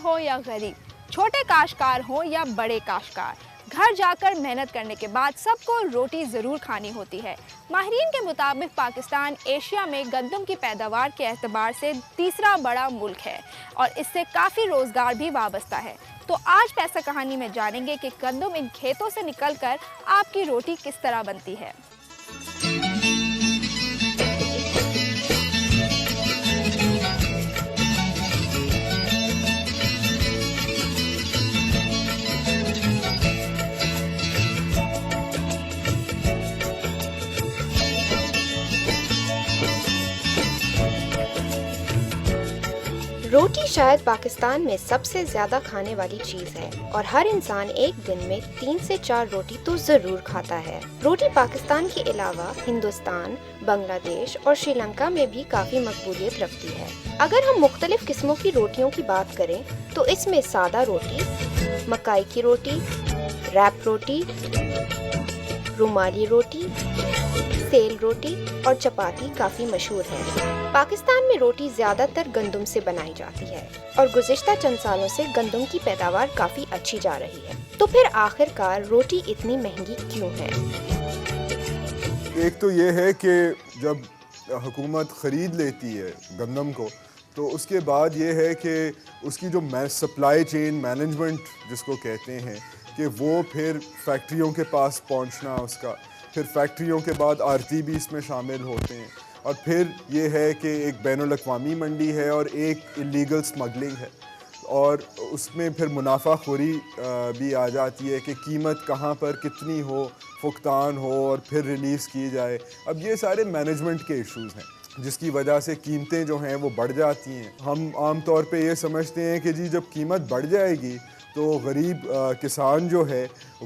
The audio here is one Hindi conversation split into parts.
हो या गरीब, छोटे काश्तकार हो या बड़े काश्तकार, घर जाकर मेहनत करने के बाद सबको रोटी ज़रूर खानी होती है। माहिरीन के मुताबिक पाकिस्तान एशिया में गंदम की पैदावार के एतबार से तीसरा बड़ा मुल्क है और इससे काफ़ी रोज़गार भी वाबस्ता है। तो आज पैसा कहानी में जानेंगे कि गंदम इन खेतों से निकलकर आपकी रोटी किस तरह बनती है। रोटी शायद पाकिस्तान में सबसे ज़्यादा खाने वाली चीज़ है और हर इंसान एक दिन में 3 से 4 रोटी तो ज़रूर खाता है। रोटी पाकिस्तान के अलावा हिंदुस्तान, बांग्लादेश और श्रीलंका में भी काफ़ी मकबूलियत रखती है। अगर हम मुख्तलिफ किस्मों की रोटियों की बात करें तो इसमें सादा रोटी, मकाई की रोटी, रैप रोटी, रुमाली रोटी, सेल रोटी और चपाती काफ़ी मशहूर है। पाकिस्तान में रोटी ज़्यादातर गंदम से बनाई जाती है और गुज़िश्ता चंद सालों से गंदम की पैदावार काफ़ी अच्छी जा रही है। तो फिर आखिरकार रोटी इतनी महंगी क्यों है? एक तो ये है कि जब हुकूमत ख़रीद लेती है गंदम को तो उसके बाद ये है कि उसकी जो सप्लाई चेन मैनेजमेंट जिसको कहते हैं कि वो फिर फैक्ट्रियों के पास पहुंचना, उसका फिर फैक्ट्रियों के बाद आरती भी इसमें शामिल होते हैं और फिर ये है कि एक बैनुल-अक़वामी मंडी है और एक इलीगल स्मगलिंग है और उसमें फिर मुनाफाखोरी भी आ जाती है कि कीमत कहाँ पर कितनी हो, फुकतान हो और फिर रिलीज़ की जाए। अब ये सारे मैनेजमेंट के इश्यूज़ हैं जिसकी वजह से कीमतें जो हैं वो बढ़ जाती हैं। हम आम तौर पे ये समझते हैं कि जी जब कीमत बढ़ जाएगी तो गरीब किसान जो है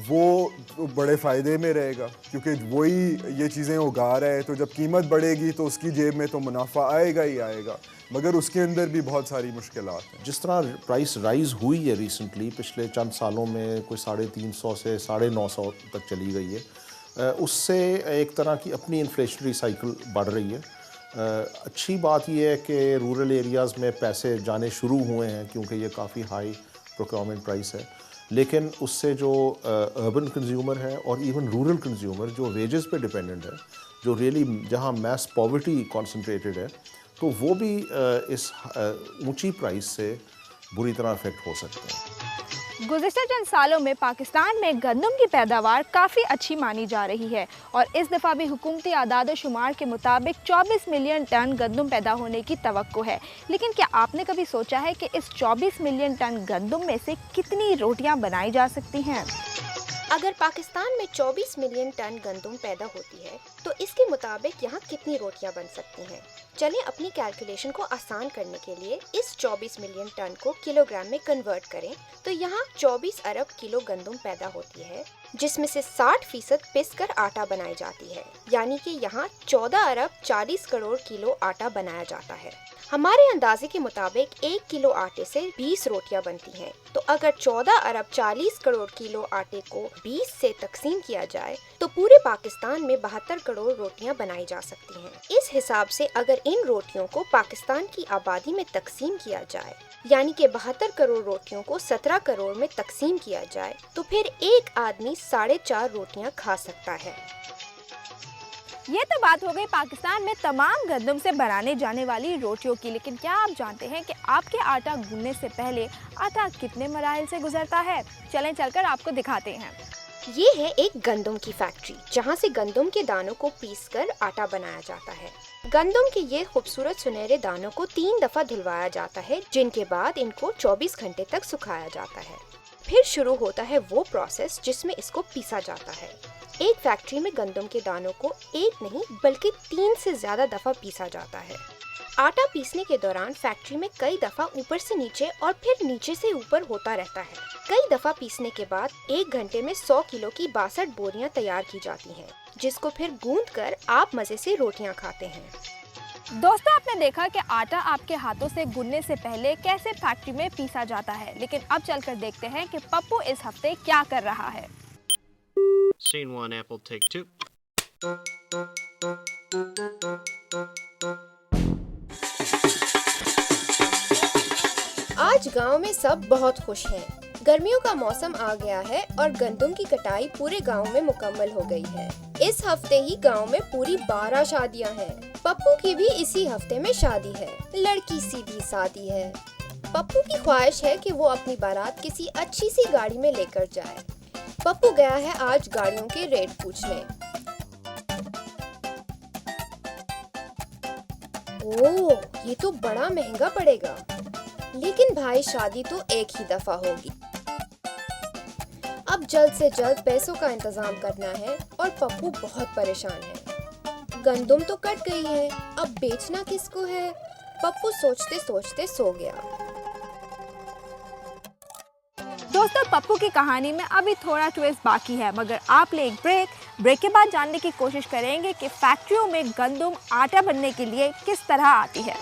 वो बड़े फ़ायदे में रहेगा क्योंकि वही ये चीज़ें उगा रहा है। तो जब कीमत बढ़ेगी तो उसकी जेब में तो मुनाफा आएगा ही आएगा, मगर उसके अंदर भी बहुत सारी मुश्किलात हैं। जिस तरह प्राइस राइज़ हुई है रिसेंटली, पिछले चंद सालों में कोई 350 से 950 तक चली गई है, उससे एक तरह की अपनी इन्फ्लेशनरी साइकिल बढ़ रही है। अच्छी बात यह है कि रूरल एरियाज़ में पैसे जाने शुरू हुए हैं क्योंकि ये काफ़ी हाई प्रोक्योरमेंट प्राइस है, लेकिन उससे जो अर्बन कंज्यूमर है और इवन रूरल कंज्यूमर जो वेजेस पे डिपेंडेंट है, जो रियली जहाँ मैस पॉवर्टी कॉन्सेंट्रेटेड है, तो वो भी इस ऊंची प्राइस से बुरी तरह अफेक्ट हो सकते हैं। गुज़िश्ता चंद सालों में पाकिस्तान में गंदम की पैदावार काफ़ी अच्छी मानी जा रही है और इस दफ़ा भी हुकूमती आदाद शुमार के मुताबिक 24 मिलियन टन गंदम पैदा होने की तवक्को है। लेकिन क्या आपने कभी सोचा है कि इस 24 मिलियन टन गंदम में से कितनी रोटियां बनाई जा सकती हैं? अगर पाकिस्तान में 24 मिलियन टन गंदम पैदा होती है तो इसके मुताबिक यहाँ कितनी रोटियां बन सकती हैं? चलें अपनी कैलकुलेशन को आसान करने के लिए इस 24 मिलियन टन को किलोग्राम में कन्वर्ट करें तो यहाँ 24 अरब किलो गंदम पैदा होती है, जिसमें से 60% पिस कर आटा बनाई जाती है, यानी कि यहाँ 14 अरब 40 करोड़ किलो आटा बनाया जाता है। हमारे अंदाजे के मुताबिक 1 किलो आटे से 20 रोटियां बनती हैं, तो अगर 14 अरब 40 करोड़ किलो आटे को 20 से तकसीम किया जाए तो पूरे पाकिस्तान में 72 करोड़ रोटियां बनाई जा सकती हैं। इस हिसाब से अगर इन रोटियों को पाकिस्तान की आबादी में तकसीम किया जाए, यानी कि 72 करोड़ रोटियों को 17 करोड़ में तकसीम किया जाए, तो फिर एक आदमी 4.5 रोटियां खा सकता है। ये तो बात हो गई पाकिस्तान में तमाम गंदम से बनाने जाने वाली रोटियों की, लेकिन क्या आप जानते हैं कि आपके आटा गूंदने से पहले आटा कितने मराइल से गुजरता है? चलें चलकर आपको दिखाते हैं। ये है एक गंदम की फैक्ट्री जहाँ से गंदम के दानों को पीसकर आटा बनाया जाता है। गंदम के ये खूबसूरत सुनहरे दानों को 3 दफ़ा धुलवाया जाता है, जिनके बाद इनको 24 घंटे तक सुखाया जाता है। फिर शुरू होता है वो प्रोसेस जिसमें इसको पीसा जाता है। एक फैक्ट्री में गंदम के दानों को एक नहीं बल्कि 3 से ज्यादा दफा पीसा जाता है। आटा पीसने के दौरान फैक्ट्री में कई दफा ऊपर से नीचे और फिर नीचे से ऊपर होता रहता है। कई दफा पीसने के बाद 1 घंटे में 100 किलो की 62 बोरियां तैयार की जाती हैं, जिसको फिर गूंद कर आप मजे से रोटियां खाते हैं। दोस्तों, आपने देखा कि आटा आपके हाथों से गूंदने से पहले कैसे फैक्ट्री में पीसा जाता है, लेकिन अब चलकर देखते हैं कि पप्पू इस हफ्ते क्या कर रहा है। Scene 1, Apple, take 2. आज गांव में सब बहुत खुश हैं। गर्मियों का मौसम आ गया है और गंदम की कटाई पूरे गांव में मुकम्मल हो गई है। इस हफ्ते ही गांव में पूरी 12 शादियां हैं। पप्पू की भी इसी हफ्ते में शादी है। लड़की सीधी सादी है। पप्पू की ख्वाहिश है कि वो अपनी बारात किसी अच्छी सी गाड़ी में लेकर जाए। पप्पू गया है आज गाड़ियों के रेट पूछने। ओह, ये तो बड़ा महंगा पड़ेगा। लेकिन भाई शादी तो एक ही दफा होगी। अब जल्द से जल्द पैसों का इंतजाम करना है और पप्पू बहुत परेशान है। गंदम तो कट गई है, अब बेचना किसको है? पप्पू सोचते सोचते सो गया। दोस्तों, पप्पू की कहानी में अभी थोड़ा ट्विस्ट बाकी है, मगर आप ले एक ब्रेक के बाद जानने की कोशिश करेंगे कि फैक्ट्रियों में गंदम आटा बनने के लिए किस तरह आती है।